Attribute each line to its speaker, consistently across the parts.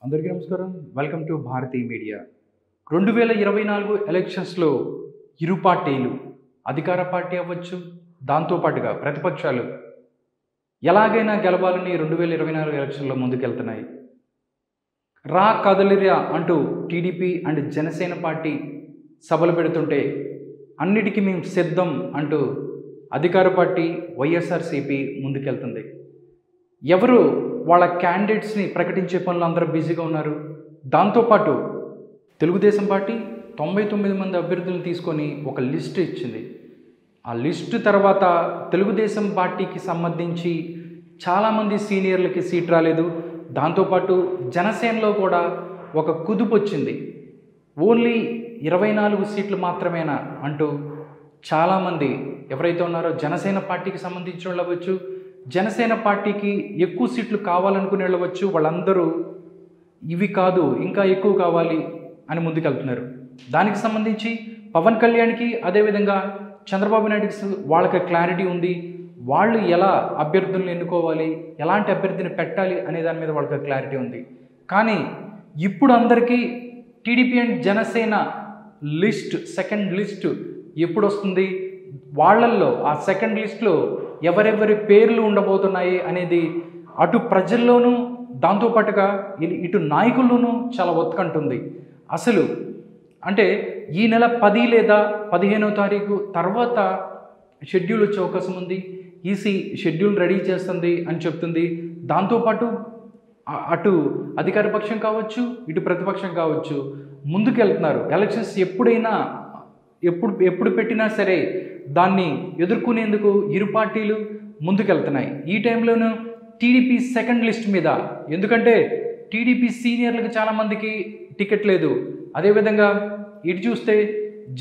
Speaker 1: అందరికీ నమస్కారం. Welcome to Bharati media. 2024 ఎలక్షన్స్లో ఇరు పార్టీలు, అధికార పార్టీ అవ్వచ్చు, దాంతోపాటుగా ప్రతిపక్షాలు ఎలాగైనా గెలవాలని 2024 ఎలక్షన్లో ముందుకెళ్తున్నాయి. రా కదలిరా అంటూ టీడీపీ అండ్ జనసేన పార్టీ సభలు పెడుతుంటే అన్నిటికీ మేము సిద్ధం అంటూ అధికార పార్టీ వైఎస్ఆర్సీపీ ముందుకెళ్తుంది. ఎవరు వాళ్ళ క్యాండిడేట్స్ని ప్రకటించే పనులు అందరూ బిజీగా ఉన్నారు. దాంతోపాటు తెలుగుదేశం పార్టీ 99 మంది అభ్యర్థులను తీసుకొని ఒక లిస్ట్ ఇచ్చింది. ఆ లిస్టు తర్వాత తెలుగుదేశం పార్టీకి సంబంధించి చాలామంది సీనియర్లకి సీట్ రాలేదు. దాంతోపాటు జనసేనలో కూడా ఒక కుదుపు వచ్చింది. ఓన్లీ 24 సీట్లు మాత్రమేనా అంటూ చాలామంది ఎవరైతే ఉన్నారో జనసేన పార్టీకి సంబంధించిన వాళ్ళు అవ్వచ్చు, జనసేన పార్టీకి ఎక్కువ సీట్లు కావాలనుకునే వెళ్ళవచ్చు, వాళ్ళందరూ ఇవి కాదు ఇంకా ఎక్కువ కావాలి అని ముందుకెళ్తున్నారు. దానికి సంబంధించి పవన్ కళ్యాణ్కి అదేవిధంగా చంద్రబాబు నాయుడుకి వాళ్ళకి క్లారిటీ ఉంది. వాళ్ళు ఎలా అభ్యర్థులను ఎన్నుకోవాలి, ఎలాంటి అభ్యర్థిని పెట్టాలి అనే దాని మీద వాళ్ళకి క్లారిటీ ఉంది. కానీ ఇప్పుడు అందరికీ TDP and Janasena second list ఎప్పుడు వస్తుంది, వాళ్ళల్లో ఆ సెకండ్ లిస్ట్లో ఎవరెవరి పేర్లు ఉండబోతున్నాయి అనేది అటు ప్రజల్లోనూ దాంతోపాటుగా ఇటు నాయకుల్లోనూ చాలా ఉత్కంఠుంది. అసలు అంటే ఈ నెల 10 లేదా 15వ తారీఖు తర్వాత షెడ్యూల్ వచ్చే అవకాశం ఉంది. ఈసీ షెడ్యూల్ రెడీ చేస్తుంది అని చెప్తుంది. దాంతోపాటు అటు అధికార పక్షం కావచ్చు, ఇటు ప్రతిపక్షం కావచ్చు ముందుకెళ్తున్నారు. ఎలక్షన్స్ ఎప్పుడు పెట్టినా సరే దాన్ని ఎదుర్కొనేందుకు ఇరు పార్టీలు ముందుకెళ్తున్నాయి. ఈ టైంలోనూ టీడీపీ సెకండ్ లిస్ట్ మీద, ఎందుకంటే టీడీపీ సీనియర్లకు చాలామందికి టికెట్ లేదు. అదేవిధంగా ఇటు చూస్తే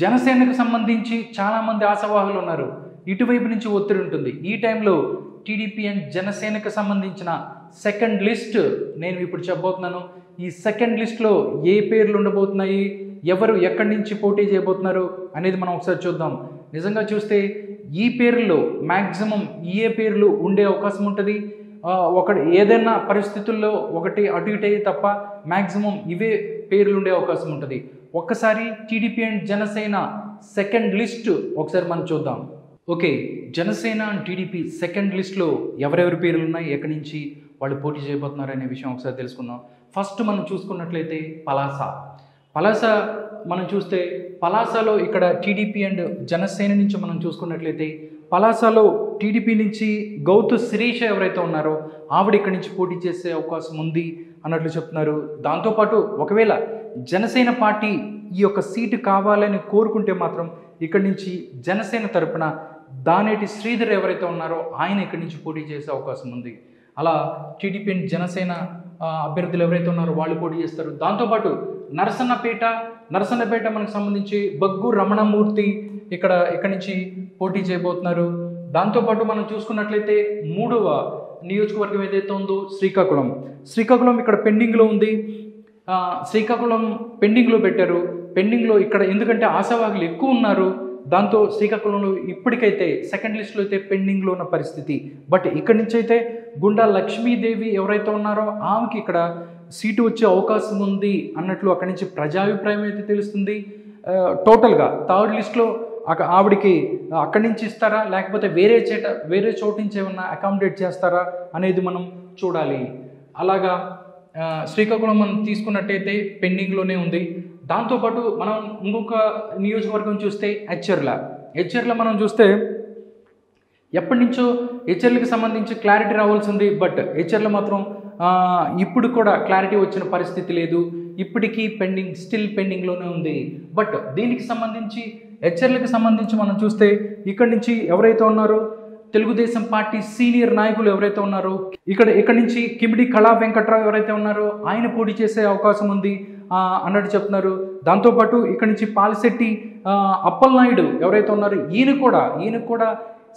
Speaker 1: జనసేనకు సంబంధించి చాలామంది ఆశావాహులు ఉన్నారు. ఇటువైపు నుంచి ఒత్తిడి ఉంటుంది. ఈ టైంలో టీడీపీ అండ్ జనసేనకు సంబంధించిన సెకండ్ లిస్ట్ నేను ఇప్పుడు చెప్పబోతున్నాను. ఈ సెకండ్ లిస్ట్లో ఏ పేర్లు ఉండబోతున్నాయి, ఎవరు ఎక్కడి నుంచి పోటీ చేయబోతున్నారు అనేది మనం ఒకసారి చూద్దాం. నిజంగా చూస్తే ఈ పేర్లలో మ్యాక్సిమం ఏ పేర్లు ఉండే అవకాశం ఉంటుంది. ఏదైనా పరిస్థితుల్లో ఒకటి అటు ఇటు అయ్యి తప్ప మ్యాక్సిమం ఇవే పేర్లు ఉండే అవకాశం ఉంటుంది. ఒక్కసారి TDP and Janasena second list ఒకసారి మనం చూద్దాం. Okay, Janasena and TDP second లిస్ట్లో ఎవరెవరి పేర్లు ఉన్నాయి, ఎక్కడి నుంచి వాళ్ళు పోటీ చేయబోతున్నారు అనే విషయం ఒకసారి తెలుసుకుందాం. ఫస్ట్ మనం చూసుకున్నట్లయితే పలాస మనం చూస్తే పలాసలో ఇక్కడ టీడీపీ అండ్ జనసేన నుంచి మనం చూసుకున్నట్లయితే పలాసలో టీడీపీ నుంచి గౌతు శిరీష ఎవరైతే ఉన్నారో ఆవిడ ఇక్కడి నుంచి పోటీ చేసే అవకాశం ఉంది అన్నట్లు చెప్తున్నారు. దాంతోపాటు ఒకవేళ జనసేన పార్టీ ఈ యొక్క సీటు కావాలని కోరుకుంటే మాత్రం ఇక్కడి నుంచి జనసేన తరపున దానేటి శ్రీధర్ ఎవరైతే ఉన్నారో ఆయన ఇక్కడి నుంచి పోటీ చేసే అవకాశం ఉంది. అలా టీడీపీ అండ్ జనసేన అభ్యర్థులు ఎవరైతే ఉన్నారో వాళ్ళు పోటీ చేస్తారు. దాంతోపాటు నరసన్నపేట మనకు సంబంధించి బగ్గు రమణమూర్తి ఇక్కడి నుంచి పోటీ చేయబోతున్నారు. దాంతోపాటు మనం చూసుకున్నట్లయితే 3వ నియోజకవర్గం ఏదైతే ఉందో శ్రీకాకుళం ఇక్కడ పెండింగ్లో ఉంది. శ్రీకాకుళం పెండింగ్లో పెట్టారు. పెండింగ్లో ఇక్కడ ఎందుకంటే ఆశావాహులు ఎక్కువ ఉన్నారు. దాంతో శ్రీకాకుళంలో ఇప్పటికైతే సెకండ్ లిస్ట్లో అయితే పెండింగ్లో ఉన్న పరిస్థితి. బట్ ఇక్కడి నుంచి అయితే గుండా లక్ష్మీదేవి ఎవరైతే ఉన్నారో ఆమెకి ఇక్కడ సీటు వచ్చే అవకాశం ఉంది అన్నట్లు అక్కడి నుంచి ప్రజాభిప్రాయం అయితే తెలుస్తుంది. టోటల్గా థర్డ్ లిస్ట్లో ఆవిడికి అక్కడి నుంచి ఇస్తారా లేకపోతే వేరే చోటు నుంచి ఏమన్నా అకామిడేట్ చేస్తారా అనేది మనం చూడాలి. అలాగా శ్రీకాకుళం మనం తీసుకున్నట్టయితే పెండింగ్లోనే ఉంది. దాంతోపాటు మనం ఇంకొక నియోజకవర్గం చూస్తే హెచ్చర్ల మనం చూస్తే ఎప్పటి నుంచో హెచ్చర్లకు సంబంధించి క్లారిటీ రావాల్సింది. బట్ హెచ్చర్ల మాత్రం ఇప్పుడు కూడా క్లారిటీ వచ్చిన పరిస్థితి లేదు. ఇప్పటికీ స్టిల్ పెండింగ్లోనే ఉంది. బట్ దీనికి సంబంధించి హెచ్చర్లకు సంబంధించి మనం చూస్తే ఇక్కడి నుంచి ఎవరైతే ఉన్నారో తెలుగుదేశం పార్టీ సీనియర్ నాయకులు ఎవరైతే ఉన్నారో ఇక్కడి నుంచి కిమిడి కళా వెంకట్రావు ఎవరైతే ఉన్నారో ఆయన పోటీ చేసే అవకాశం ఉంది అన్నట్టు చెప్తున్నారు. దాంతోపాటు ఇక్కడి నుంచి పాలిశెట్టి అప్పలనాయుడు ఎవరైతే ఉన్నారో ఈయన కూడా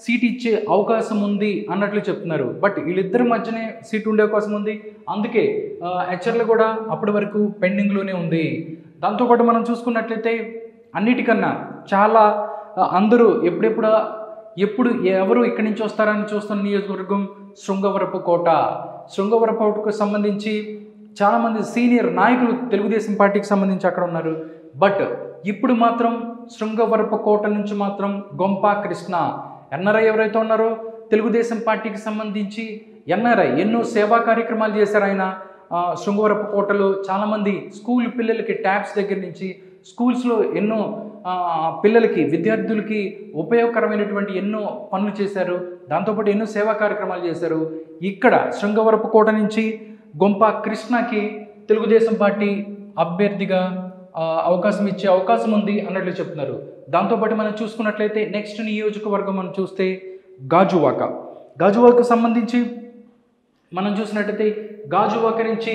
Speaker 1: సీట్ ఇచ్చే అవకాశం ఉంది అన్నట్లు చెప్తున్నారు. బట్ వీళ్ళిద్దరి మధ్యనే సీట్ ఉండే అవకాశం ఉంది. అందుకే హెచ్చర్లు కూడా అప్పటి వరకు పెండింగ్లోనే ఉంది. దాంతోపాటు మనం చూసుకున్నట్లయితే అన్నిటికన్నా చాలా అందరూ ఎప్పుడు ఎవరు ఇక్కడి నుంచి వస్తారని చూస్తున్న నియోజకవర్గం శృంగవరపుకోటకు సంబంధించి చాలామంది సీనియర్ నాయకులు తెలుగుదేశం పార్టీకి సంబంధించి అక్కడ ఉన్నారు. బట్ ఇప్పుడు మాత్రం శృంగవరపుకోట నుంచి మాత్రం గొంపా కృష్ణ ఎన్ఆర్ఐ ఎవరైతే ఉన్నారో తెలుగుదేశం పార్టీకి సంబంధించి ఎన్ఆర్ఐ ఎన్నో సేవా కార్యక్రమాలు చేశారు. ఆయన శృంగవరపుకోటలో చాలామంది స్కూల్ పిల్లలకి ట్యాబ్స్ దగ్గర నుంచి స్కూల్స్లో ఎన్నో పిల్లలకి విద్యార్థులకి ఉపయోగకరమైనటువంటి ఎన్నో పనులు చేశారు. దాంతోపాటు ఎన్నో సేవా కార్యక్రమాలు చేశారు. ఇక్కడ శృంగవరపుకోట నుంచి గొంపా కృష్ణకి తెలుగుదేశం పార్టీ అభ్యర్థిగా అవకాశం ఇచ్చే అవకాశం ఉంది అన్నట్లు చెప్తున్నారు. దాంతోపాటు మనం చూసుకున్నట్లయితే నెక్స్ట్ నియోజకవర్గం మనం చూస్తే గాజువాకకు సంబంధించి మనం చూసినట్లయితే గాజువాక నుంచి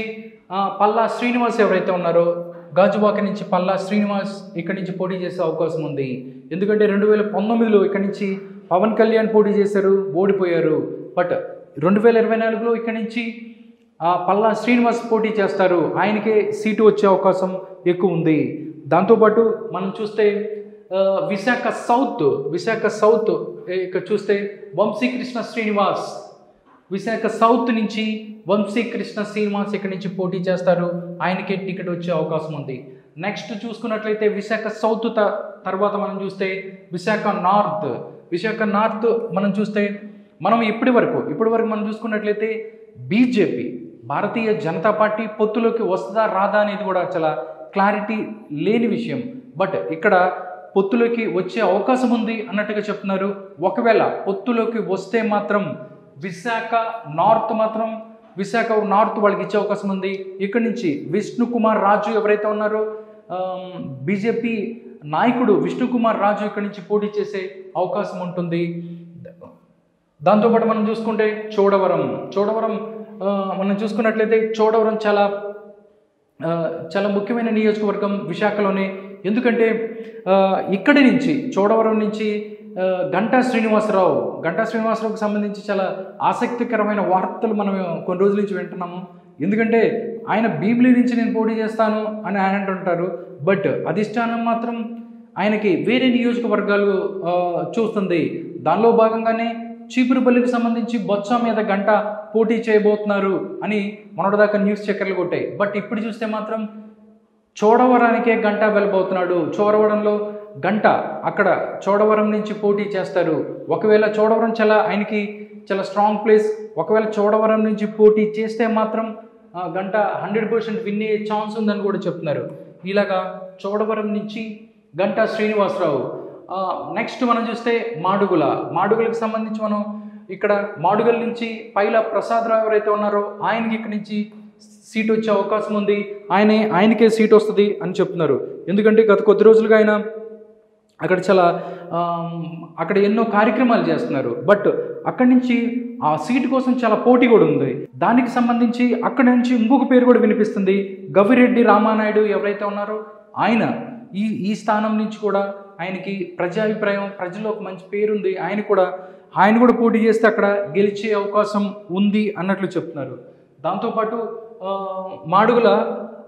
Speaker 1: పల్లా శ్రీనివాస్ ఎవరైతే ఉన్నారో గాజువాక నుంచి పల్లా శ్రీనివాస్ ఇక్కడి నుంచి పోటీ చేసే అవకాశం ఉంది. ఎందుకంటే 2019లో ఇక్కడి నుంచి పవన్ కళ్యాణ్ పోటీ చేశారు, ఓడిపోయారు. బట్ 2024లో ఇక్కడి నుంచి పల్లా శ్రీనివాస్ పోటీ చేస్తారు, ఆయనకే సీటు వచ్చే అవకాశం ఎక్కువ ఉంది. దాంతోపాటు మనం చూస్తే విశాఖ సౌత్ ఇక్కడ చూస్తే వంశీకృష్ణ శ్రీనివాస్ విశాఖ సౌత్ నుంచి వంశీకృష్ణ శ్రీనివాస్ ఇక్కడి నుంచి పోటీ చేస్తారు, ఆయనకే టికెట్ వచ్చే అవకాశం ఉంది. నెక్స్ట్ చూసుకున్నట్లయితే విశాఖ సౌత్ తర్వాత మనం చూస్తే విశాఖ నార్త్ మనం చూస్తే మనం ఇప్పటి వరకు మనం చూసుకున్నట్లయితే బీజేపీ భారతీయ జనతా పార్టీ పొత్తులోకి వస్తుందా రాదా అనేది కూడా చాలా క్లారిటీ లేని విషయం. బట్ ఇక్కడ పొత్తులోకి వచ్చే అవకాశం ఉంది అన్నట్టుగా చెప్తున్నారు. ఒకవేళ పొత్తులోకి వస్తే మాత్రం విశాఖ నార్త్ వాళ్ళకి ఇచ్చే అవకాశం ఉంది. ఇక్కడి నుంచి విష్ణుకుమార్ రాజు ఎవరైతే ఉన్నారో బీజేపీ నాయకుడు విష్ణుకుమార్ రాజు ఇక్కడి నుంచి పోటీ చేసే అవకాశం ఉంటుంది. దాంతోపాటు మనం చూసుకుంటే చోడవరం మనం చూసుకున్నట్లయితే చోడవరం చాలా ముఖ్యమైన నియోజకవర్గం విశాఖలోనే. ఎందుకంటే ఇక్కడి నుంచి చోడవరం నుంచి గంటా శ్రీనివాసరావుకి సంబంధించి చాలా ఆసక్తికరమైన వార్తలు మనం కొన్ని రోజుల నుంచి వింటున్నాము. ఎందుకంటే ఆయన భీమిలి నుంచి నేను పోటీ చేస్తాను అని ఆయన అంటుంటారు. బట్ అధిష్టానం మాత్రం ఆయనకి వేరే నియోజకవర్గాలు చూస్తుంది. దానిలో భాగంగానే చీపురుపల్లికి సంబంధించి బొత్స మీద గంట పోటీ చేయబోతున్నారు అని మొన్నటిదాకా న్యూస్ చక్కర్లు కొట్టాయి. బట్ ఇప్పుడు చూస్తే మాత్రం చోడవరానికే గంట వెళ్ళబోతున్నాడు. చోడవరంలో గంట అక్కడ చోడవరం నుంచి పోటీ చేస్తారు. ఒకవేళ చోడవరం ఆయనకి చాలా స్ట్రాంగ్ ప్లేస్. ఒకవేళ చోడవరం నుంచి పోటీ చేస్తే మాత్రం గంట 100% విన్ అయ్యే ఛాన్స్ ఉందని కూడా చెప్తున్నారు. ఇలాగా చోడవరం నుంచి గంటా శ్రీనివాసరావు. నెక్స్ట్ మనం చూస్తే మాడుగులకు సంబంధించి మనం ఇక్కడ మాడుగుల నుంచి పైల ప్రసాదరావు ఎవరైతే ఉన్నారో ఆయనకి ఇక్కడి నుంచి సీట్ వచ్చే అవకాశం ఉంది. ఆయనకే సీట్ వస్తుంది అని చెప్తున్నారు. ఎందుకంటే గత కొద్ది రోజులుగా ఆయన అక్కడ ఎన్నో కార్యక్రమాలు చేస్తున్నారు. బట్ అక్కడి నుంచి ఆ సీటు కోసం చాలా పోటీ కూడా ఉంది. దానికి సంబంధించి అక్కడి నుంచి ఇంకొక పేరు కూడా వినిపిస్తుంది. గవిరెడ్డి రామానాయుడు ఎవరైతే ఉన్నారో ఆయన ఈ స్థానం నుంచి కూడా ఆయనకి ప్రజాభిప్రాయం ప్రజల్లో ఒక మంచి పేరుంది. ఆయన కూడా పోటీ చేస్తే అక్కడ గెలిచే అవకాశం ఉంది అన్నట్లు చెప్తున్నారు. దాంతోపాటు మాడుగుల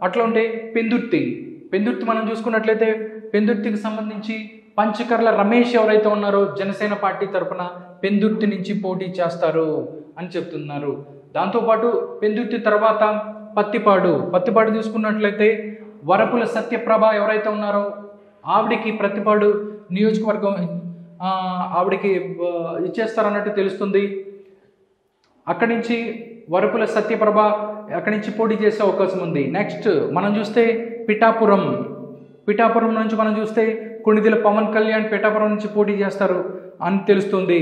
Speaker 1: అట్లా ఉంటే పెందుర్తి మనం చూసుకున్నట్లయితే పెందుర్తికి సంబంధించి పంచకర్ల రమేష్ ఎవరైతే ఉన్నారో జనసేన పార్టీ తరఫున పెందుర్తి నుంచి పోటీ చేస్తారు అని చెప్తున్నారు. దాంతోపాటు పెందుర్తి తర్వాత పత్తిపాడు చూసుకున్నట్లయితే వరపుల సత్యప్రభ ఎవరైతే ఉన్నారో ఆవిడికి ప్రతిపాడు నియోజకవర్గం ఆవిడికి ఇచ్చేస్తారన్నట్టు తెలుస్తుంది. అక్కడి నుంచి వరపుల సత్యప్రభ అక్కడి నుంచి పోటీ చేసే అవకాశం ఉంది. నెక్స్ట్ మనం చూస్తే పిఠాపురం నుంచి మనం చూస్తే కొణిదెల పవన్ కళ్యాణ్ పిఠాపురం నుంచి పోటీ చేస్తారు అని తెలుస్తుంది.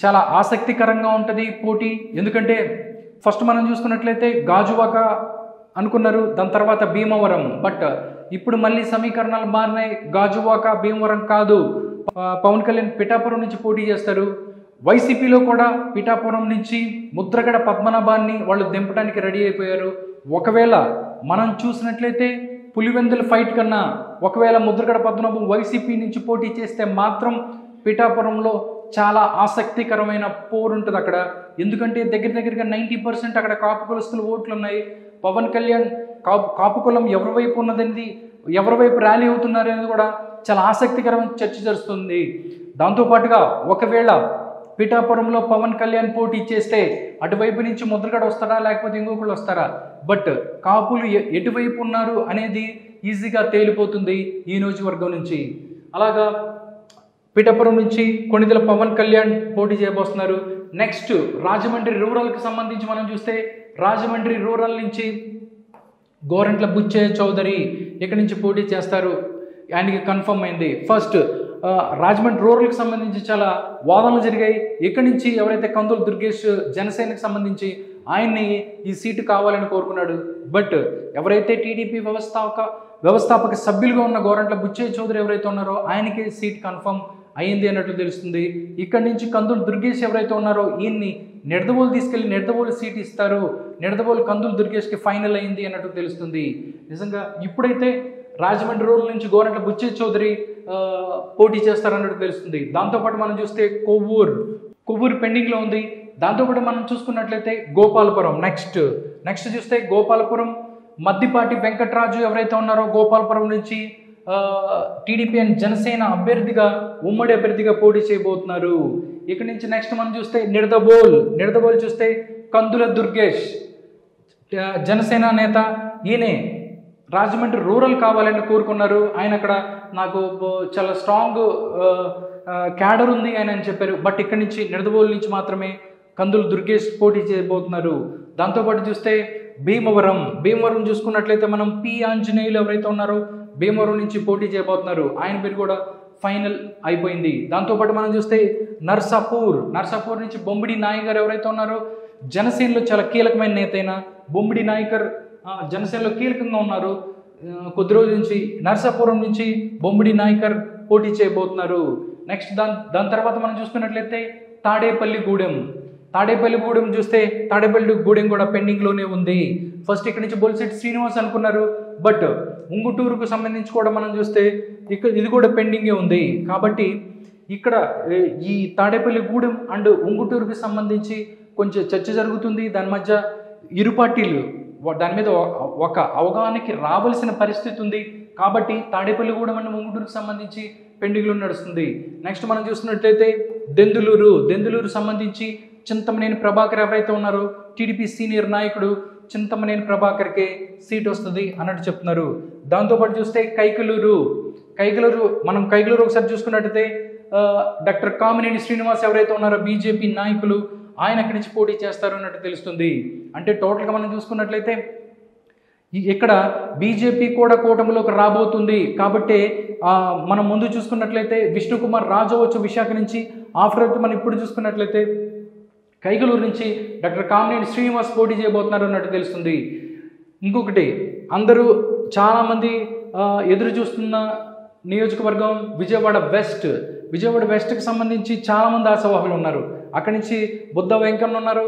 Speaker 1: చాలా ఆసక్తికరంగా ఉంటుంది పోటీ. ఎందుకంటే ఫస్ట్ మనం చూసుకున్నట్లయితే గాజువాక అనుకున్నారు, దాని తర్వాత భీమవరం. బట్ ఇప్పుడు మళ్ళీ సమీకరణాలు మారినాయి. గాజువాక భీమవరం కాదు, పవన్ కళ్యాణ్ పిఠాపురం నుంచి పోటీ చేస్తారు. వైసీపీలో కూడా పిఠాపురం నుంచి ముద్రగడ పద్మనాభాన్ని వాళ్ళు దింపడానికి రెడీ అయిపోయారు. ఒకవేళ మనం చూసినట్లయితే పులివెందుల ఫైట్ కన్నా ఒకవేళ ముద్రగడ పద్మనాభం వైసీపీ నుంచి పోటీ చేస్తే మాత్రం పిఠాపురంలో చాలా ఆసక్తికరమైన పోరు ఉంటుంది అక్కడ. ఎందుకంటే దగ్గరగా 90% అక్కడ కాపు కులస్తులు ఓట్లు ఉన్నాయి. పవన్ కళ్యాణ్ కాపు కులం ఎవరి వైపు ఉన్నది, ఎవరి వైపు ర్యాలీ అవుతున్నారు అనేది కూడా చాలా ఆసక్తికరమైన చర్చ జరుగుతుంది. దాంతోపాటుగా ఒకవేళ పిఠాపురంలో పవన్ కళ్యాణ్ పోటీ చేస్తే అటువైపు నుంచి ముద్రగడ వస్తారా లేకపోతే ఇంకొకళ్ళు వస్తారా? బట్ కాపులు ఎటువైపు ఉన్నారు అనేది ఈజీగా తేలిపోతుంది ఈ నియోజకవర్గం నుంచి. అలాగా పిఠాపురం నుంచి కొణిదెల పవన్ కళ్యాణ్ పోటీ చేయబోతున్నారు. నెక్స్ట్ రాజమండ్రి రూరల్కి సంబంధించి మనం చూస్తే రాజమండ్రి రూరల్ నుంచి గోరంట్ల బుచ్చయ్య చౌదరి ఇక్కడి నుంచి పోటీ చేస్తారు, ఆయనకి కన్ఫర్మ్ అయింది. ఫస్ట్ రాజమండ్రి రూరల్కి సంబంధించి చాలా వాదనలు జరిగాయి. ఇక్కడి నుంచి ఎవరైతే కందుల దుర్గేష్ జనసేనకి సంబంధించి ఆయన్ని ఈ సీటు కావాలని కోరుకున్నాడు. బట్ ఎవరైతే టీడీపీ వ్యవస్థాపక సభ్యులుగా ఉన్న గోరంట్ల బుచ్చయ్య చౌదరి ఎవరైతే ఉన్నారో ఆయనకి సీట్ కన్ఫర్మ్ అయ్యింది అన్నట్లు తెలుస్తుంది. ఇక్కడి నుంచి కందుల దుర్గేష్ ఎవరైతే ఉన్నారో ఈయన్ని నిడదవోలు తీసుకెళ్లి నిడదవోలు సీట్ ఇస్తారు, నిడదవోలు కందుల దుర్గేష్కి ఫైనల్ అయింది అన్నట్టు తెలుస్తుంది. నిజంగా ఇప్పుడైతే రాజమండ్రి రూరల్ నుంచి గోరంట్ల బుచ్చయ్య చౌదరి పోటీ చేస్తారన్నట్టు తెలుస్తుంది. దాంతోపాటు మనం చూస్తే కొవ్వూరు పెండింగ్లో ఉంది. దాంతోపాటు మనం చూసుకున్నట్లయితే గోపాలపురం నెక్స్ట్ చూస్తే గోపాలపురం మద్దిపాటి వెంకటరాజు ఎవరైతే ఉన్నారో గోపాలపురం నుంచి టీడీపీ అండ్ జనసేన ఉమ్మడి అభ్యర్థిగా పోటీ చేయబోతున్నారు. ఇక్కడ నుంచి నెక్స్ట్ మనం చూస్తే నిడదవోలు చూస్తే కందుల దుర్గేష్ జనసేన నేత, ఈయనే రాజమండ్రి రూరల్ కావాలని కోరుకున్నారు. ఆయన అక్కడ నాకు చాలా స్ట్రాంగ్ క్యాడర్ ఉంది ఆయన అని చెప్పారు. బట్ ఇక్కడ నుంచి నిడదవోలు నుంచి మాత్రమే కందుల దుర్గేష్ పోటీ చేయబోతున్నారు. దాంతోపాటు చూస్తే భీమవరం చూసుకున్నట్లయితే మనం పి ఆంజనేయులు ఎవరైతే ఉన్నారో భీమవరం నుంచి పోటీ చేయబోతున్నారు. ఆయన పేరు కూడా ఫైనల్ అయిపోయింది. దాంతోపాటు మనం చూస్తే నర్సాపూర్ నుంచి బొమ్మిడి నాయకర్ ఎవరైతే ఉన్నారో జనసేనలో చాలా కీలకమైన నేత అయిన బొమ్మిడి నాయకర్ జనసేనలో కీలకంగా ఉన్నారు. కొద్ది రోజుల నుంచి నర్సాపురం నుంచి బొమ్మిడి నాయకర్ పోటీ చేయబోతున్నారు. నెక్స్ట్ దాని తర్వాత మనం చూసుకున్నట్లయితే తాడేపల్లిగూడెం చూస్తే తాడేపల్లిగూడెం కూడా పెండింగ్లోనే ఉంది. ఫస్ట్ ఇక్కడ నుంచి బొలిశెట్టి శ్రీనివాస్ అనుకున్నారు. బట్ ఉంగుటూరుకు సంబంధించి కూడా మనం చూస్తే ఇది కూడా పెండింగే ఉంది. కాబట్టి ఇక్కడ ఈ తాడేపల్లిగూడెం అండ్ ఉంగుటూరుకి సంబంధించి కొంచెం చర్చ జరుగుతుంది. దాని మధ్య ఇరు పార్టీలు దాని మీద ఒక అవగాహనకి రావాల్సిన పరిస్థితి ఉంది. కాబట్టి తాడేపల్లిగూడెం అండ్ ఉంగుటూరుకు సంబంధించి పెండింగ్లో నడుస్తుంది. నెక్స్ట్ మనం చూసినట్లయితే దెందులూరు సంబంధించి చింతమనేని ప్రభాకర్ ఎవరైతే ఉన్నారో టీడీపీ సీనియర్ నాయకుడు చింతమనేని ప్రభాకర్కే సీట్ వస్తుంది అన్నట్టు చెప్తున్నారు. దాంతోపాటు చూస్తే కైకలూరు మనం ఒకసారి చూసుకున్నట్టయితే డాక్టర్ కామినేని శ్రీనివాస్ ఎవరైతే ఉన్నారో బీజేపీ నాయకులు ఆయన అక్కడి నుంచి పోటీ చేస్తారు అన్నట్టు తెలుస్తుంది. అంటే టోటల్గా మనం చూసుకున్నట్లయితే ఇక్కడ బీజేపీ కూడా కూటమిలోకి రాబోతుంది. కాబట్టి మనం ముందు చూసుకున్నట్లయితే విష్ణుకుమార్ రాజు వచ్చు విశాఖ నుంచి. ఆఫ్టర్ మనం ఇప్పుడు చూసుకున్నట్లయితే కైకలూరు నుంచి డాక్టర్ కామినేని శ్రీనివాస్ పోటీ చేయబోతున్నారు అన్నట్టు తెలుస్తుంది. ఇంకొకటి అందరూ చాలామంది ఎదురు చూస్తున్న నియోజకవర్గం విజయవాడ వెస్ట్కి సంబంధించి చాలామంది ఆశావాహులు ఉన్నారు. అక్కడి నుంచి బుద్ధ వెంకన్న ఉన్నారు,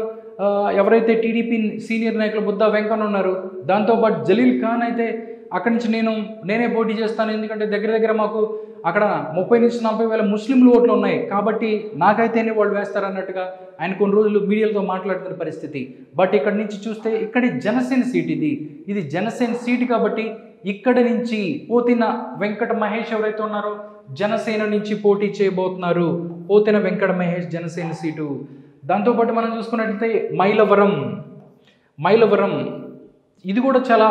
Speaker 1: ఎవరైతే టీడీపీ సీనియర్ నాయకులు బుద్ధ వెంకన్న ఉన్నారు. దాంతోపాటు జలీల్ ఖాన్ అయితే అక్కడి నుంచి నేనే పోటీ చేస్తాను, ఎందుకంటే దగ్గర మాకు అక్కడ 30 నుంచి 40 వేల ముస్లింలు ఓట్లు ఉన్నాయి, కాబట్టి నాకైతేనే వాళ్ళు వేస్తారన్నట్టుగా ఆయన కొన్ని రోజులు మీడియాతో మాట్లాడుతున్న పరిస్థితి. బట్ ఇక్కడి నుంచి చూస్తే ఇక్కడి జనసేన సీట్ ఇది జనసేన సీటు. కాబట్టి ఇక్కడ నుంచి పోతిన వెంకట మహేష్ ఎవరైతే ఉన్నారో జనసేన నుంచి పోటీ చేయబోతున్నారు. పోతిన వెంకట మహేష్ జనసేన సీటు. దాంతోపాటు మనం చూసుకున్నట్లయితే మైలవరం ఇది కూడా చాలా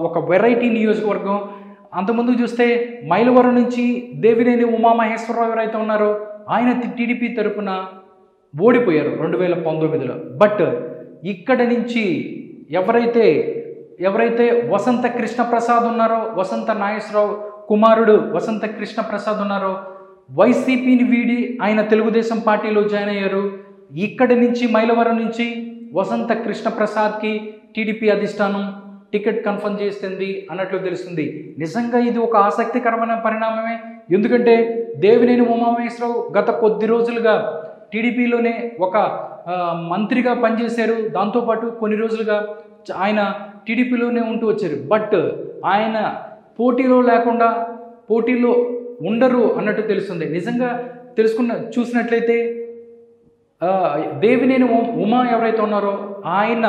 Speaker 1: ఒక వెరైటీ నియోజకవర్గం. అంతకుముందు చూస్తే మైలవరం నుంచి దేవినేని ఉమామహేశ్వరరావు ఎవరైతే ఉన్నారో ఆయన టీడీపీ తరపున ఓడిపోయారు 2019లో. బట్ ఇక్కడ నుంచి ఎవరైతే వసంత కృష్ణ ప్రసాద్ ఉన్నారో, వసంత నాగేశ్వరరావు కుమారుడు వసంత కృష్ణ ప్రసాద్ ఉన్నారో వైసీపీని వీడి ఆయన తెలుగుదేశం పార్టీలో జాయిన్ అయ్యారు. ఇక్కడి నుంచి మైలవరం నుంచి వసంత కృష్ణ ప్రసాద్కి టీడీపీ అధిష్టానం టికెట్ కన్ఫర్మ్ చేస్తుంది అన్నట్లు తెలుస్తుంది. నిజంగా ఇది ఒక ఆసక్తికరమైన పరిణామమే. ఎందుకంటే దేవినేని ఉమామహేశ్వరరావు గత కొద్ది రోజులుగా టీడీపీలోనే ఒక మంత్రిగా పనిచేశారు. దాంతోపాటు కొన్ని రోజులుగా ఆయన టీడీపీలోనే ఉంటూ వచ్చారు. బట్ ఆయన పోటీలో ఉండరు అన్నట్టు తెలుస్తుంది. నిజంగా చూసినట్లయితే దేవినేని ఉమా ఎవరైతే ఉన్నారో ఆయన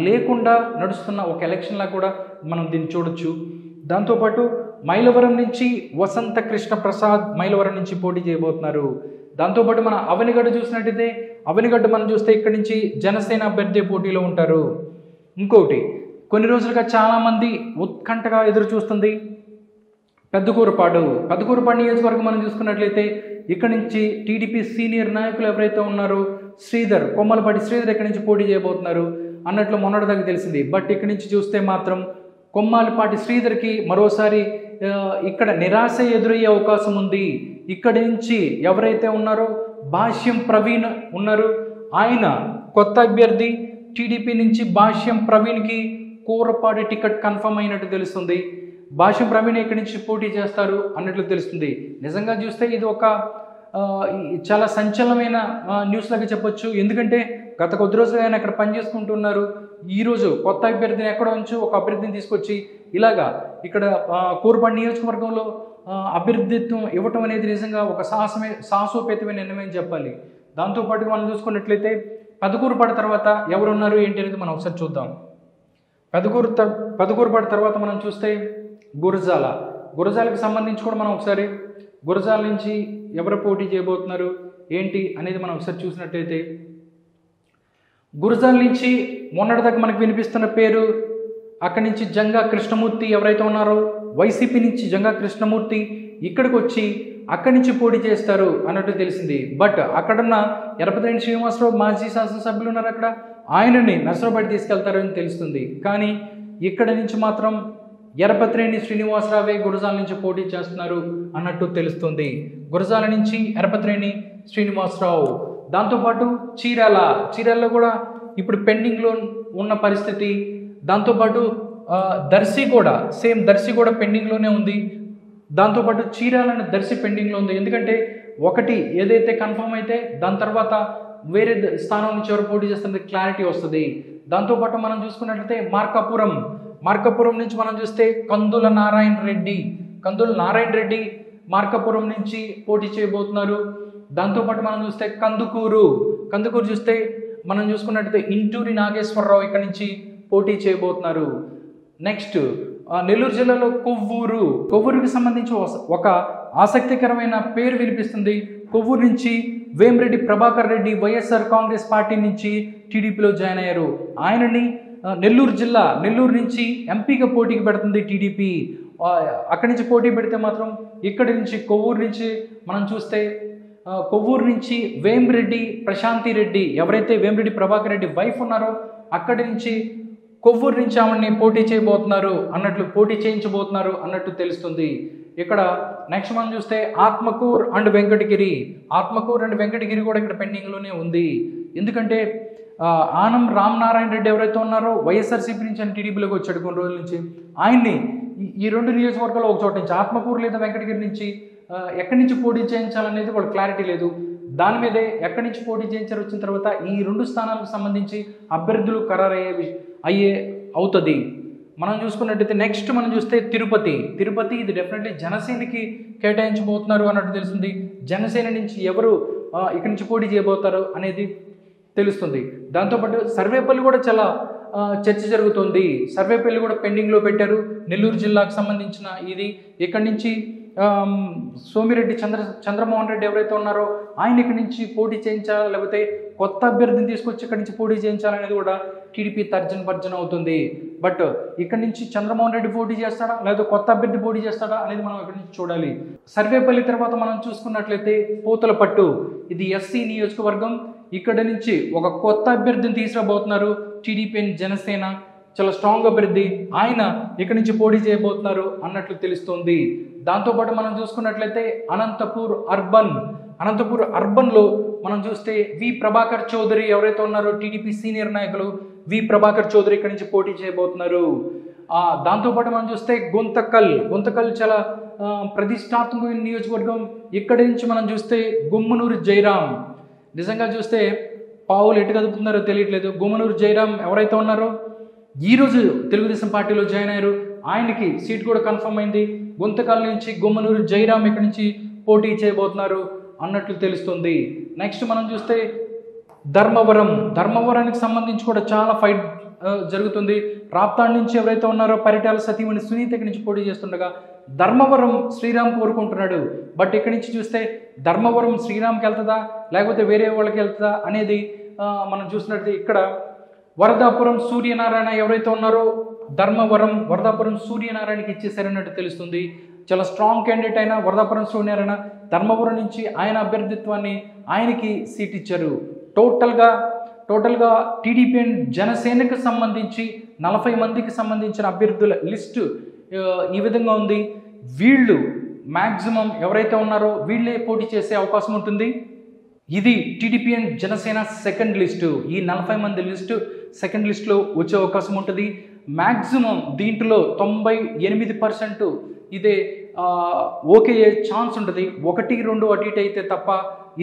Speaker 1: లేకుండా నడుస్తున్న ఒక ఎలక్షన్లా కూడా మనం దీన్ని చూడొచ్చు. దాంతోపాటు మైలవరం నుంచి వసంత కృష్ణ ప్రసాద్ మైలవరం నుంచి పోటీ చేయబోతున్నారు. దాంతోపాటు మన అవనిగడ్డ చూసినట్టయితే అవనిగడ్డ మనం చూస్తే ఇక్కడి నుంచి జనసేన అభ్యర్థి పోటీలో ఉంటారు. ఇంకొకటి కొన్ని రోజులుగా చాలామంది ఉత్కంఠగా ఎదురు చూస్తుంది పెద్దకూరపాడు నియోజకవర్గం మనం చూసుకున్నట్లయితే ఇక్కడ నుంచి టీడీపీ సీనియర్ నాయకులు ఎవరైతే ఉన్నారో శ్రీధర్, కొమ్మలపాటి శ్రీధర్ ఇక్కడి నుంచి పోటీ చేయబోతున్నారు అన్నట్లు మొన్నటిదాకా తెలిసింది. బట్ ఇక్కడి నుంచి చూస్తే మాత్రం కొమ్మలపాటి శ్రీధర్కి మరోసారి ఇక్కడ నిరాశ ఎదురయ్యే అవకాశం ఉంది. ఇక్కడి నుంచి ఎవరైతే ఉన్నారో భాష్యం ప్రవీణ్ ఉన్నారు, ఆయన కొత్త అభ్యర్థి. టీడీపీ నుంచి భాష్యం ప్రవీణ్కి కూరపాటి టికెట్ కన్ఫర్మ్ అయినట్టు తెలుస్తుంది. భాష్యం ప్రవీణ్ ఇక్కడి నుంచి పోటీ చేస్తారు అన్నట్లు తెలుస్తుంది. నిజంగా చూస్తే ఇది ఒక చాలా సంచలనమైన న్యూస్ లాగా చెప్పొచ్చు. ఎందుకంటే గత కొద్ది రోజులు ఆయన అక్కడ పనిచేసుకుంటున్నారు. ఈరోజు కొత్త అభ్యర్థిని ఎక్కడ ఉంచు ఒక అభ్యర్థిని తీసుకొచ్చి ఇలాగా ఇక్కడ కూరపాటి నియోజకవర్గంలో అభ్యర్థిత్వం ఇవ్వటం అనేది నిజంగా ఒక సాహసోపేతమైన నిర్ణయం చెప్పాలి. దాంతోపాటుగా మనం చూసుకున్నట్లయితే పెదకూరుపాడు తర్వాత ఎవరున్నారు ఏంటి అనేది మనం ఒకసారి చూద్దాం. పెదకూరుపాడు తర్వాత మనం చూస్తే గురజాలకు సంబంధించి కూడా మనం ఒకసారి గురజాల నుంచి ఎవరు పోటీ చేయబోతున్నారు ఏంటి అనేది మనం ఒకసారి చూసినట్లయితే గురజాల నుంచి మొన్నటిదాకా మనకు వినిపిస్తున్న పేరు అక్కడి నుంచి జంగా కృష్ణమూర్తి ఎవరైతే ఉన్నారో వైసీపీ నుంచి జంగా కృష్ణమూర్తి ఇక్కడికి వచ్చి అక్కడి నుంచి పోటీ చేస్తారు అన్నట్టు తెలిసింది. బట్ అక్కడున్న ఎరపతినేని శ్రీనివాసరావు మాజీ శాసనసభ్యులు ఉన్నారు, అక్కడ ఆయనని నర్సరావుపేట తీసుకెళ్తారని తెలుస్తుంది. కానీ ఇక్కడ నుంచి మాత్రం ఎరపతినేని శ్రీనివాసరావే గురజాల నుంచి పోటీ చేస్తున్నారు అన్నట్టు తెలుస్తుంది. గురజాల నుంచి ఎరపతినేని శ్రీనివాసరావు. దాంతోపాటు చీరాలలో కూడా ఇప్పుడు పెండింగ్లో ఉన్న పరిస్థితి. దాంతోపాటు దర్శి కూడా పెండింగ్లోనే ఉంది. దాంతోపాటు చీరాలని దర్శి పెండింగ్లో ఉంది. ఎందుకంటే ఒకటి ఏదైతే కన్ఫర్మ్ అయితే దాని తర్వాత వేరే స్థానం నుంచి ఎవరు పోటీ చేస్తుంది క్లారిటీ వస్తుంది. దాంతోపాటు మనం చూసుకున్నట్లయితే మార్కాపురం నుంచి మనం చూస్తే కందుల నారాయణ రెడ్డి మార్కాపురం నుంచి పోటీ చేయబోతున్నారు. దాంతోపాటు మనం చూస్తే కందుకూరు చూస్తే మనం చూసుకున్నట్లయితే ఇంటూరి నాగేశ్వరరావు ఇక్కడ నుంచి పోటీ చేయబోతున్నారు. నెక్స్ట్ నెల్లూరు జిల్లాలో కొవ్వూరుకి సంబంధించి ఒక ఆసక్తికరమైన పేరు వినిపిస్తుంది. కొవ్వూరు నుంచి వేమిరెడ్డి ప్రభాకర్ రెడ్డి వైఎస్ఆర్ కాంగ్రెస్ పార్టీ నుంచి టీడీపీలో జాయిన్ అయ్యారు. ఆయనని నెల్లూరు నుంచి ఎంపీగా పోటీకి పెడుతుంది టీడీపీ. అక్కడి నుంచి పోటీ పెడితే మాత్రం ఇక్కడి నుంచి కొవ్వూరు నుంచి మనం చూస్తే కొవ్వూరు నుంచి వేమిరెడ్డి ప్రశాంతి రెడ్డి ఎవరైతే వేమిరెడ్డి ప్రభాకర్ రెడ్డి వైఫ్ ఉన్నారో అక్కడి నుంచి కొవ్వూరు నుంచి ఆమెని పోటీ చేయించబోతున్నారు అన్నట్టు తెలుస్తుంది. ఇక్కడ నెక్స్ట్ మనం చూస్తే ఆత్మకూర్ అండ్ వెంకటగిరి కూడా ఇక్కడ పెండింగ్లోనే ఉంది. ఎందుకంటే ఆనం రామనారాయణ రెడ్డి ఎవరైతే ఉన్నారో వైఎస్ఆర్సీపీ నుంచి అని టీడీపీలోకి వచ్చాడు కొన్ని రోజుల నుంచి. ఆయన్ని ఈ రెండు నియోజకవర్గాల్లో ఒక చోట నుంచి ఆత్మకూరు లేదా వెంకటగిరి నుంచి ఎక్కడి నుంచి పోటీ చేయించాలనేది వాళ్ళ క్లారిటీ లేదు. దాని మీదే ఎక్కడి నుంచి పోటీ చేయించారు వచ్చిన తర్వాత ఈ రెండు స్థానాలకు సంబంధించి అభ్యర్థులు అవుతుంది. మనం చూసుకున్నట్టయితే నెక్స్ట్ మనం చూస్తే తిరుపతి ఇది డెఫినెట్లీ జనసేనకి కేటాయించబోతున్నారు అన్నట్టు తెలుస్తుంది. జనసేన నుంచి ఎవరు ఇక్కడి నుంచి పోటీ చేయబోతారు అనేది తెలుస్తుంది. దాంతోపాటు సర్వేపల్లి కూడా చాలా చర్చ జరుగుతుంది. సర్వేపల్లి కూడా పెండింగ్లో పెట్టారు. నెల్లూరు జిల్లాకు సంబంధించిన ఇది ఇక్కడి నుంచి సోమిరెడ్డి చంద్రమోహన్ రెడ్డి ఎవరైతే ఉన్నారో ఆయన ఇక్కడి నుంచి పోటీ చేయించాలా లేకపోతే కొత్త అభ్యర్థిని తీసుకొచ్చి ఇక్కడి నుంచి పోటీ చేయించాలనేది కూడా టీడీపీ తర్జన అవుతుంది. బట్ ఇక్కడి నుంచి చంద్రమోహన్ రెడ్డి పోటీ చేస్తాడా లేదా కొత్త అభ్యర్థి పోటీ చేస్తాడా అనేది మనం ఇక్కడి నుంచి చూడాలి. సర్వేపల్లి తర్వాత మనం చూసుకున్నట్లయితే పూతలపట్టు ఇది ఎస్సీ నియోజకవర్గం. ఇక్కడ నుంచి ఒక కొత్త అభ్యర్థిని తీసుకురాబోతున్నారు టీడీపీ జనసేన, చాలా స్ట్రాంగ్ అభ్యర్థి. ఆయన ఇక్కడి నుంచి పోటీ చేయబోతున్నారు అన్నట్లు తెలుస్తుంది. దాంతోపాటు మనం చూసుకున్నట్లయితే అనంతపూర్ అర్బన్లో మనం చూస్తే వి ప్రభాకర్ చౌదరి ఎవరైతే ఉన్నారో టీడీపీ సీనియర్ నాయకులు వి ప్రభాకర్ చౌదరి ఇక్కడి నుంచి పోటీ చేయబోతున్నారు. దాంతోపాటు మనం చూస్తే గుంతకల్ చాలా ప్రతిష్టాత్మకమైన నియోజకవర్గం. ఇక్కడి నుంచి మనం చూస్తే గుమ్మనూరు జయరాం, నిజంగా చూస్తే పావులు ఎటు కదుపుతున్నారో తెలియట్లేదు. గుమ్మనూరు జయరాం ఎవరైతే ఉన్నారో ఈరోజు తెలుగుదేశం పార్టీలో జాయిన్ అయ్యారు. ఆయనకి సీట్ కూడా కన్ఫర్మ్ అయింది. గుంతకల్ నుంచి గుమ్మనూరు జయరాం ఇక్కడి నుంచి పోటీ చేయబోతున్నారు అన్నట్లు తెలుస్తుంది. నెక్స్ట్ మనం చూస్తే ధర్మవరానికి సంబంధించి కూడా చాలా ఫైట్ జరుగుతుంది. రాప్తాడ్ నుంచి ఎవరైతే ఉన్నారో పరిటాల సతీమణి సునీత ఇక్కడి నుంచి పోటీ చేస్తుండగా ధర్మవరం శ్రీరామ్ కోరుకుంటున్నాడు. బట్ ఇక్కడి నుంచి చూస్తే ధర్మవరం శ్రీరామ్కి వెళ్తుందా లేకపోతే వేరే వాళ్ళకి వెళ్తుందా అనేది మనం చూసినట్టు ఇక్కడ వరదాపురం సూర్యనారాయణ ఎవరైతే ఉన్నారో ధర్మవరం వరదాపురం సూర్యనారాయణకి ఇచ్చేసారన్నట్టు తెలుస్తుంది. చాలా స్ట్రాంగ్ క్యాండిడేట్ అయిన వరదాపురం సూర్యనారాయణ ధర్మవరం నుంచి ఆయన అభ్యర్థిత్వాన్ని ఆయనకి సీట్ ఇచ్చారు. టోటల్గా టీడీపీ అండ్ జనసేనకు సంబంధించి 40 మందికి సంబంధించిన అభ్యర్థుల లిస్టు ఈ విధంగా ఉంది. వీళ్ళు మ్యాక్సిమం ఎవరైతే ఉన్నారో వీళ్ళే పోటీ చేసే అవకాశం ఉంటుంది. ఇది TDP and Janasena second list. ఈ 40 మంది లిస్టు సెకండ్ లిస్టులో వచ్చే అవకాశం ఉంటుంది. మ్యాక్సిమం దీంట్లో 98% ఇదే ఓకే అయ్యే ఛాన్స్ ఉంటుంది. 1-2 అటు ఇటు అయితే తప్ప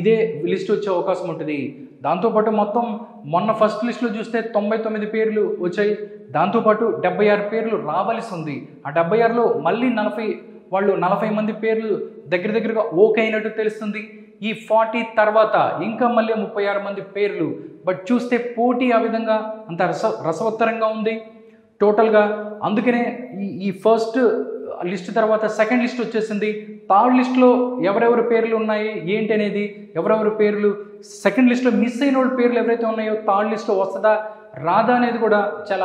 Speaker 1: ఇదే లిస్ట్ వచ్చే అవకాశం ఉంటుంది. దాంతోపాటు మొత్తం మొన్న ఫస్ట్ లిస్టులో చూస్తే 99 పేర్లు వచ్చాయి. దాంతోపాటు 76 పేర్లు రావాల్సి ఉంది. ఆ 76లో మళ్ళీ 40 మంది పేర్లు దగ్గరగా ఓకే అయినట్టు తెలుస్తుంది. ఈ 40 తర్వాత ఇంకా మళ్ళీ 36 మంది పేర్లు. బట్ చూస్తే పోటీ ఆ విధంగా అంత రసవత్తరంగా ఉంది టోటల్గా. అందుకనే ఈ ఫస్ట్ లిస్ట్ తర్వాత సెకండ్ లిస్ట్ వచ్చేసింది. థర్డ్ లిస్ట్లో ఎవరెవరి పేర్లు ఉన్నాయి ఏంటి అనేది, ఎవరెవరి పేర్లు సెకండ్ లిస్ట్లో మిస్ అయిన వాళ్ళ పేర్లు ఎవరైతే ఉన్నాయో థర్డ్ లిస్ట్లో వస్తుందా రాదా అనేది కూడా చాలా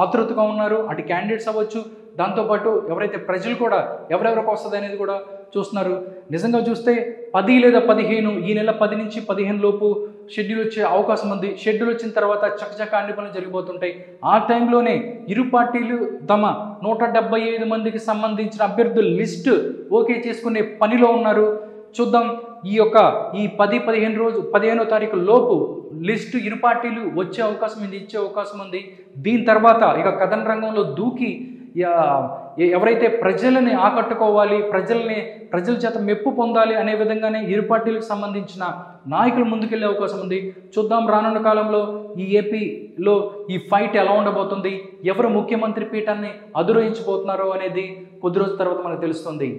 Speaker 1: ఆతృతగా ఉన్నారు. అటు క్యాండిడేట్స్ అవ్వచ్చు, దాంతోపాటు ఎవరైతే ప్రజలు కూడా ఎవరెవరికి వస్తుంది అనేది కూడా చూస్తున్నారు. నిజంగా చూస్తే 10 లేదా 15 ఈ నెల 10 నుంచి 15 లోపు షెడ్యూల్ వచ్చే అవకాశం ఉంది. షెడ్యూల్ వచ్చిన తర్వాత చకచక అన్ని పనులు జరిగిపోతుంటాయి. ఆ టైంలోనే ఇరు పార్టీలు తమ 175 మందికి సంబంధించిన అభ్యర్థుల లిస్టు ఓకే చేసుకునే పనిలో ఉన్నారు. చూద్దాం ఈ 15వ తారీఖు లోపు లిస్టు ఇరు పార్టీలు వచ్చే అవకాశం ఉంది, ఇచ్చే అవకాశం ఉంది. దీని తర్వాత ఇక కథన రంగంలో దూకి ఎవరైతే ప్రజలని ఆకట్టుకోవాలి, ప్రజల చేత మెప్పు పొందాలి అనే విధంగానే ఇరు పార్టీలకు సంబంధించిన నాయకులు ముందుకెళ్లే అవకాశం ఉంది. చూద్దాం రానున్న కాలంలో ఈ ఏపీలో ఈ ఫైట్ ఎలా ఉండబోతుంది, ఎవరు ముఖ్యమంత్రి పీఠాన్ని అధిరోహించబోతున్నారో అనేది కొద్ది రోజుల తర్వాత మనకు తెలుస్తుంది.